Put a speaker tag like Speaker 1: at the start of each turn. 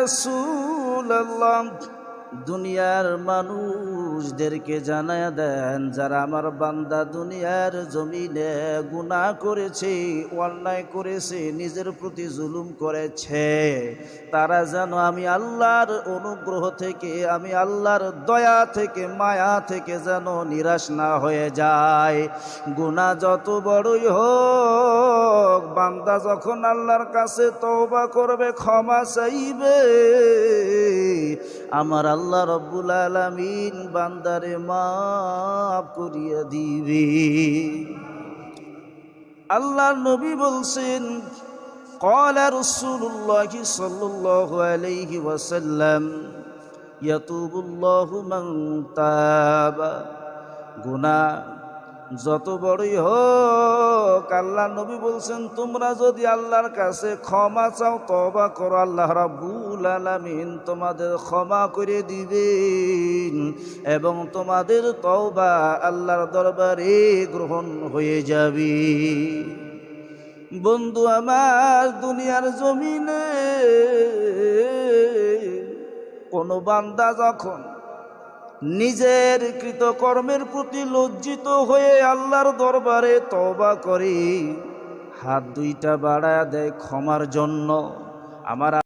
Speaker 1: রাসূলুল্লাহ, দুনিয়ার মানুষদেরকে জানায়া দেন যারা আমার বান্দা দুনিয়ার জমিনে গুনাহ করেছে, অন্যায় করেছে, নিজের প্রতি জুলুম করেছে, তারা যেন আমি আল্লাহর অনুগ্রহ থেকে, আমি আল্লাহর দয়া থেকে, মায়া থেকে যেন নিরাশ না হয়ে যায়। গুনাহ যত বড়ই হোক, বান্দা যখন আল্লাহর কাছে তওবা করবে, ক্ষমা চাইবে, আমার আল্লাহ রব্বুল আলামিন বান্দারে মাফ করিয়া দিবে। আল্লাহর নবী বলছেন, ক্বালা রাসূলুল্লাহ সাল্লাল্লাহু আলাইহি ওয়াসাল্লাম, ইয়াতুবুল্লাহু মান তাবা। গুনাহ যত বড়ই হোক, আল্লাহ নবী বলছেন, তোমরা যদি আল্লাহর কাছে ক্ষমা চাও, তওবা করো, আল্লাহ রাব্বুল আলামিন তোমাদের ক্ষমা করে দিবেন এবং তোমাদের তওবা আল্লাহর দরবারে গ্রহণ হয়ে যাবে। বন্ধু আমার, দুনিয়ার জমিনে কোনো বান্দা যখন নিজের কৃতকর্মের প্রতি লজ্জিত হয়ে আল্লাহর দরবারে তওবা করে, হাত দুইটা বাড়ায়া দেয় ক্ষমার জন্য, আমার